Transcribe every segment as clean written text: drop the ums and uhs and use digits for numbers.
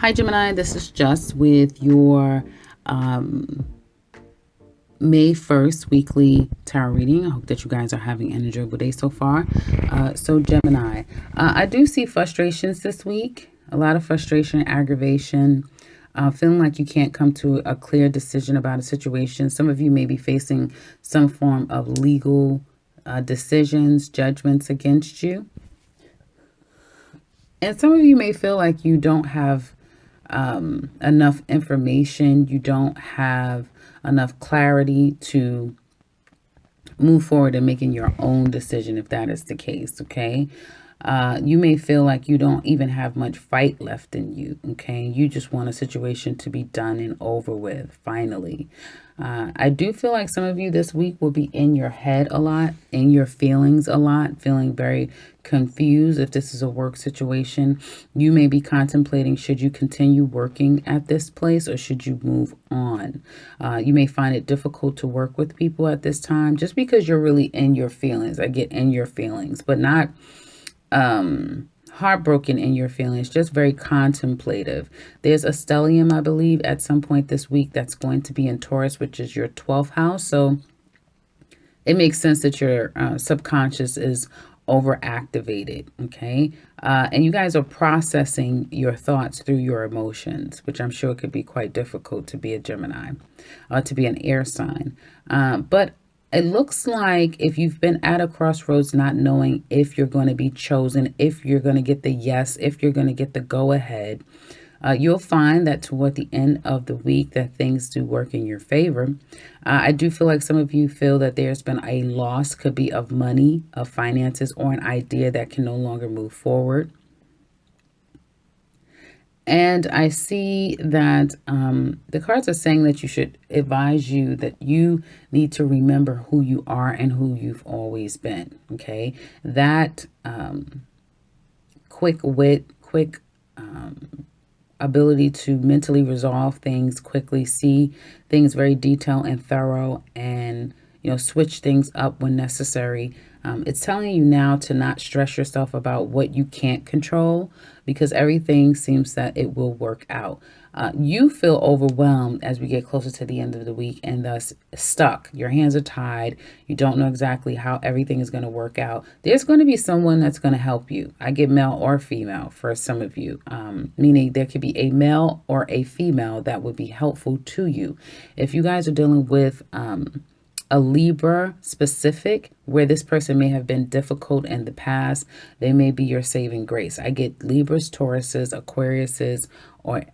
Hi, Gemini. This is Just with your um, May 1st weekly tarot reading. I hope that you guys are having an enjoyable day so far. Gemini, I do see frustrations this week, a lot of frustration, aggravation, feeling like you can't come to a clear decision about a situation. Some of you may be facing some form of legal decisions, judgments against you. And some of you may feel like you don't have enough information, you don't have enough clarity to move forward and making your own decision if that is the case. Okay. You may feel like you don't even have much fight left in you. Okay. You just want a situation to be done and over with finally. I do feel like some of you this week will be in your head a lot, in your feelings a lot, feeling very confused. If this is a work situation, you may be contemplating, should you continue working at this place or should you move on? You may find it difficult to work with people at this time just because you're really in your feelings. I get in your feelings, but not heartbroken in your feelings, just very contemplative. There's a stellium, I believe, at some point this week that's going to be in Taurus, which is your 12th house. So it makes sense that your subconscious is overactivated, okay? And you guys are processing your thoughts through your emotions, which I'm sure could be quite difficult to be a Gemini, to be an air sign. But it looks like if you've been at a crossroads not knowing if you're going to be chosen, if you're going to get the yes, if you're going to get the go ahead, you'll find that toward the end of the week that things do work in your favor. I do feel like some of you feel that there's been a loss, could be of money, of finances, or an idea that can no longer move forward. And I see that the cards are saying that you should advise you that you need to remember who you are and who you've always been. Okay. That quick wit, quick ability to mentally resolve things quickly, see things very detailed and thorough, and switch things up when necessary. It's telling you now to not stress yourself about what you can't control, because everything seems that it will work out. You feel overwhelmed as we get closer to the end of the week and thus stuck. Your hands are tied. You don't know exactly how everything is going to work out. There's going to be someone that's going to help you. I get male or female for some of you, meaning there could be a male or a female that would be helpful to you. If you guys are dealing with a Libra specific, where this person may have been difficult in the past, they may be your saving grace. I get Libras, Tauruses, Aquariuses, or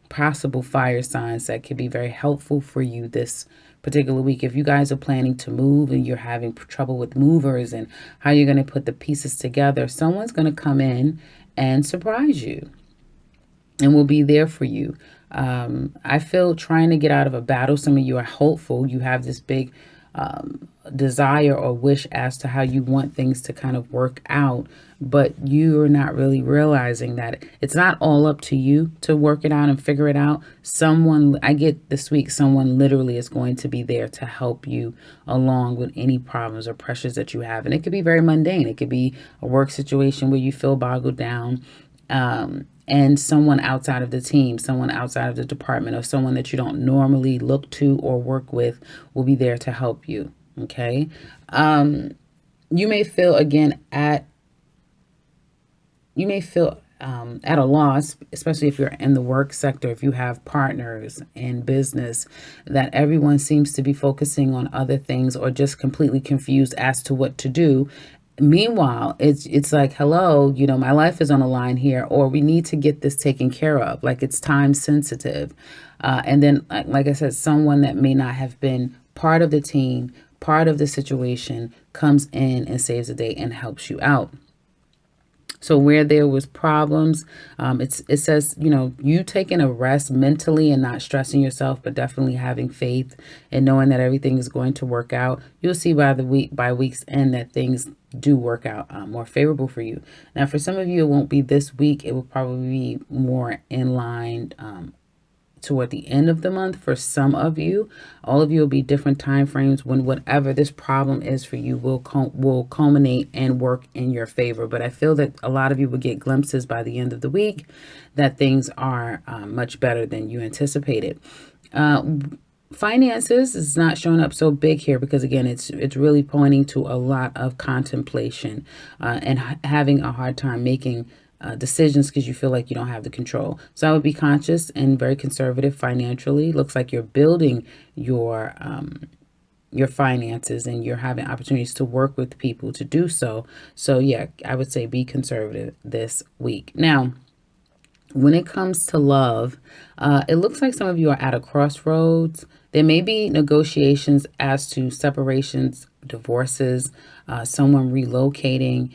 possible fire signs that could be very helpful for you this particular week. If you guys are planning to move and you're having trouble with movers and how you're going to put the pieces together, someone's going to come in and surprise you and will be there for you. I feel trying to get out of a battle. Some of you are hopeful. You have this big desire or wish as to how you want things to kind of work out, but you're not really realizing that it's not all up to you to work it out and figure it out. I get this week, someone literally is going to be there to help you along with any problems or pressures that you have. And it could be very mundane. It could be a work situation where you feel boggled down. And someone outside of the team, someone outside of the department, or someone that you don't normally look to or work with will be there to help you. Okay. You may feel at a loss, especially if you're in the work sector, if you have partners in business, that everyone seems to be focusing on other things or just completely confused as to what to do. Meanwhile, it's like, hello, my life is on the line here, or we need to get this taken care of. Like, it's time sensitive. And then, like I said, someone that may not have been part of the team, part of the situation, comes in and saves the day and helps you out. So where there was problems, it says, you taking a rest mentally and not stressing yourself, but definitely having faith and knowing that everything is going to work out. You'll see by week's end that things do work out more favorable for you. Now, for some of you, it won't be this week. It will probably be more in line toward the end of the month for some of you. All of you will be different time frames when whatever this problem is for you will culminate and work in your favor. But I feel that a lot of you will get glimpses by the end of the week that things are much better than you anticipated. Finances is not showing up so big here because again it's really pointing to a lot of contemplation and having a hard time making decisions because you feel like you don't have the control. So I would be conscious and very conservative financially. Looks like you're building your finances and you're having opportunities to work with people to do so. So yeah, I would say be conservative this week. Now, when it comes to love, it looks like some of you are at a crossroads. There may be negotiations as to separations, divorces, someone relocating.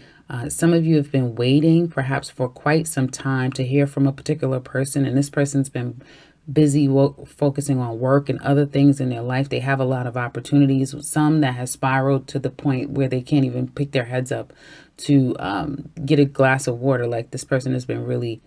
Some of you have been waiting perhaps for quite some time to hear from a particular person, and this person's been busy focusing on work and other things in their life. They have a lot of opportunities, some that has spiraled to the point where they can't even pick their heads up to get a glass of water. Like this person has been really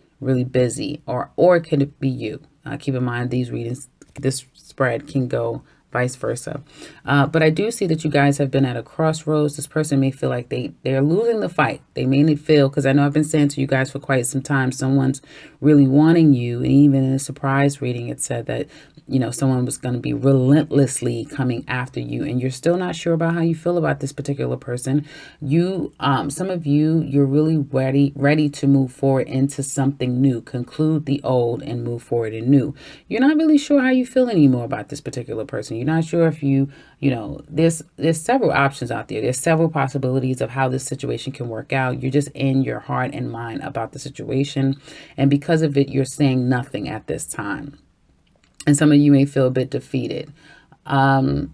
busy, or it could be you. Keep in mind these readings, this spread can go vice versa. But I do see that you guys have been at a crossroads. This person may feel like they're losing the fight. They may feel, because I know I've been saying to you guys for quite some time, someone's really wanting you. And even in a surprise reading, it said that, someone was going to be relentlessly coming after you, and you're still not sure about how you feel about this particular person. Some of you're really ready to move forward into something new, conclude the old and move forward in new. You're not really sure how you feel anymore about this particular person. You're not sure if there's several options out there. There's several possibilities of how this situation can work out. You're just in your heart and mind about the situation. And because of it, you're saying nothing at this time. And some of you may feel a bit defeated. But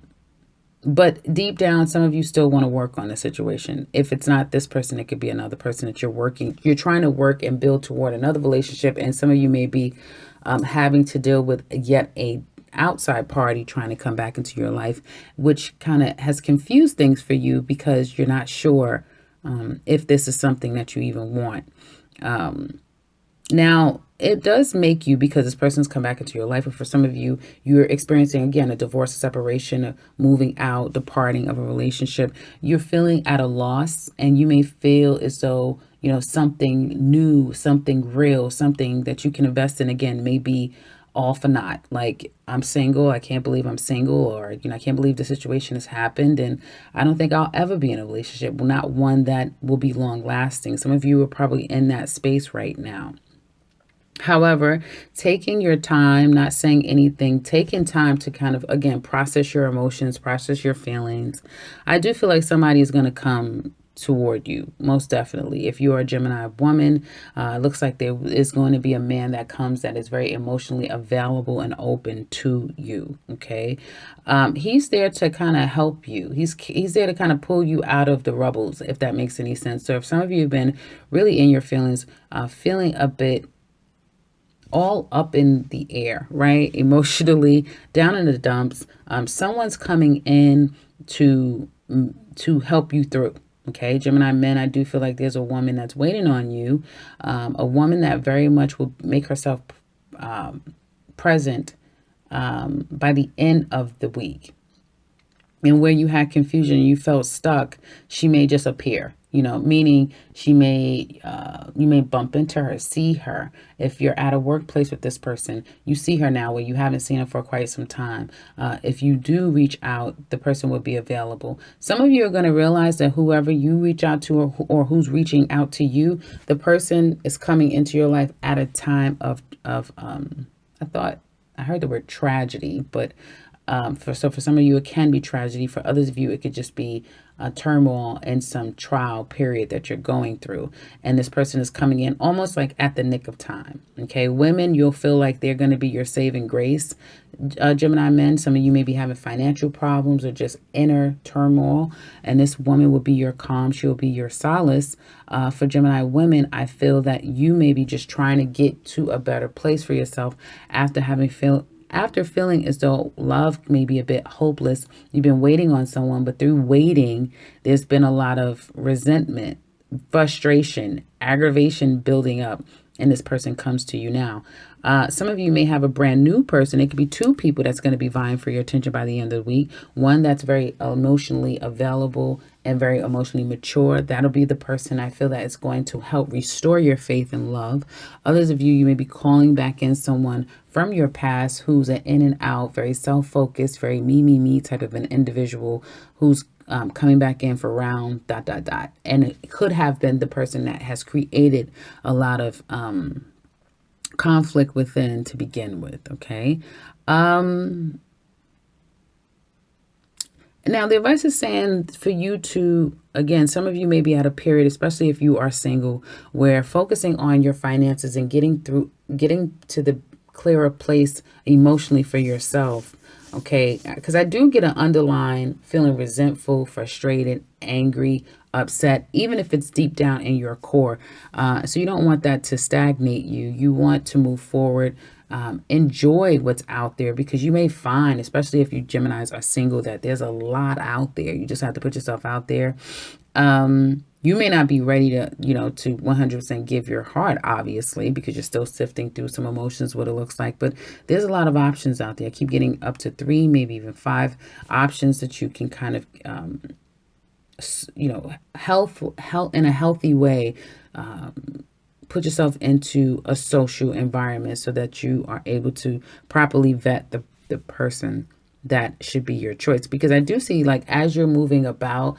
deep down, some of you still want to work on the situation. If it's not this person, it could be another person that you're trying to work and build toward another relationship. And some of you may be having to deal with yet a outside party trying to come back into your life, which kind of has confused things for you because you're not sure if this is something that you even want. Now, it does make you, because this person's come back into your life, and for some of you, you're experiencing, again, a divorce, a separation, a moving out, departing of a relationship. You're feeling at a loss, and you may feel as though, something new, something real, something that you can invest in again may be all for naught. Like, I'm single, I can't believe I'm single, or, I can't believe the situation has happened, and I don't think I'll ever be in a relationship, not one that will be long lasting. Some of you are probably in that space right now. However, taking your time, not saying anything, taking time to kind of, again, process your emotions, process your feelings. I do feel like somebody is going to come toward you, most definitely. If you are a Gemini woman, it looks like there is going to be a man that comes that is very emotionally available and open to you, okay? He's there to kind of help you. He's there to kind of pull you out of the rubbles, if that makes any sense. So if some of you have been really in your feelings, feeling a bit all up in the air, right? Emotionally down in the dumps. Someone's coming in to help you through. Okay, Gemini men, I do feel like there's a woman that's waiting on you, a woman that very much will make herself present by the end of the week. And where you had confusion and you felt stuck, she may just appear, meaning you may bump into her, see her. If you're at a workplace with this person, you see her now where you haven't seen her for quite some time. If you do reach out, the person will be available. Some of you are going to realize that whoever you reach out to or who's reaching out to you, the person is coming into your life at a time of I heard the word tragedy, but for some of you, it can be tragedy. For others of you, it could just be a turmoil and some trial period that you're going through. And this person is coming in almost like at the nick of time. Okay, women, you'll feel like they're going to be your saving grace. Gemini men, some of you may be having financial problems or just inner turmoil, and this woman will be your calm. She'll be your solace. For Gemini women, I feel that you may be just trying to get to a better place for yourself after feeling as though love may be a bit hopeless. You've been waiting on someone, but through waiting, there's been a lot of resentment, frustration, aggravation building up, and this person comes to you now. Some of you may have a brand new person. It could be two people that's going to be vying for your attention by the end of the week. One that's very emotionally available and very emotionally mature. That'll be the person I feel that is going to help restore your faith and love. Others of you, you may be calling back in someone from your past who's an in and out, very self-focused, very me type of an individual who's coming back in for round ... And it could have been the person that has created a lot of conflict within to begin with. Okay. Now, the advice is saying for you to, again, some of you may be at a period, especially if you are single, where focusing on your finances and getting to the clearer place emotionally for yourself. Okay, because I do get an underlying feeling resentful, frustrated, angry, upset, even if it's deep down in your core. So you don't want that to stagnate you. You want to move forward. Enjoy what's out there, because you may find, especially if you Geminis are single, that there's a lot out there. You just have to put yourself out there. You may not be ready to, to 100% give your heart, obviously, because you're still sifting through some emotions, what it looks like. But there's a lot of options out there. I keep getting up to 3, maybe even 5 options that you can kind of, health in a healthy way, put yourself into a social environment so that you are able to properly vet the person that should be your choice. Because I do see, like, as you're moving about,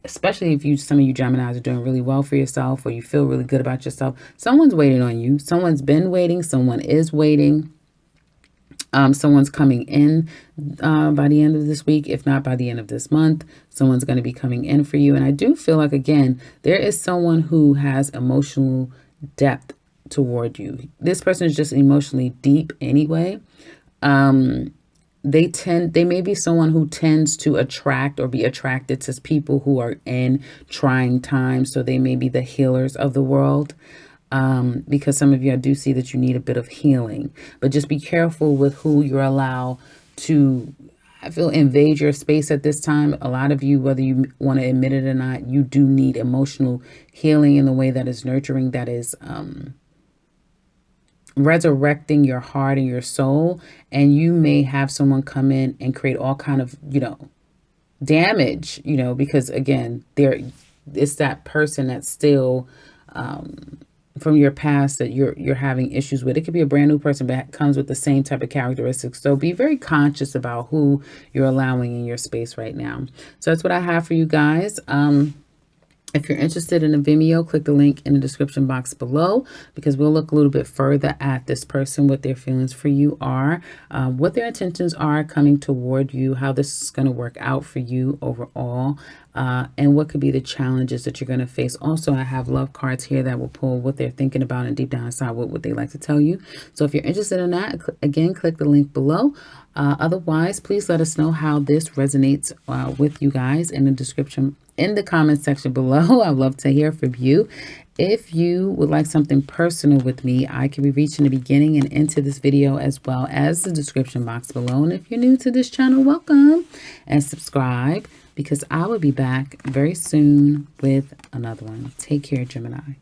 especially if some of you Geminis are doing really well for yourself, or you feel really good about yourself, someone's waiting on you. Someone's been waiting. Someone is waiting. Someone's coming in by the end of this week, if not by the end of this month. Someone's going to be coming in for you. And I do feel like, again, there is someone who has emotional depth toward you. This person is just emotionally deep anyway. They may be someone who tends to attract or be attracted to people who are in trying times. So they may be the healers of the world. Because some of you, I do see that you need a bit of healing, but just be careful with who you allow to, I feel, invade your space at this time. A lot of you, whether you want to admit it or not, you do need emotional healing in the way that is nurturing, that is resurrecting your heart and your soul. And you may have someone come in and create all kind of, damage, because again, it's that person that's still, from your past that you're having issues with. It could be a brand new person, but it comes with the same type of characteristics. So be very conscious about who you're allowing in your space right now. So that's what I have for you guys. If you're interested in a Vimeo, click the link in the description box below, because we'll look a little bit further at this person, what their feelings for you are, what their intentions are coming toward you, how this is going to work out for you overall, and what could be the challenges that you're going to face. Also, I have love cards here that will pull what they're thinking about, and deep down inside what would they like to tell you. So if you're interested in that, again, click the link below. Otherwise, please let us know how this resonates with you guys in the comment section below. I'd love to hear from you. If you would like something personal with me, I can be reached in the beginning and into this video, as well as the description box below. And if you're new to this channel, welcome and subscribe, because I will be back very soon with another one. Take care, Gemini.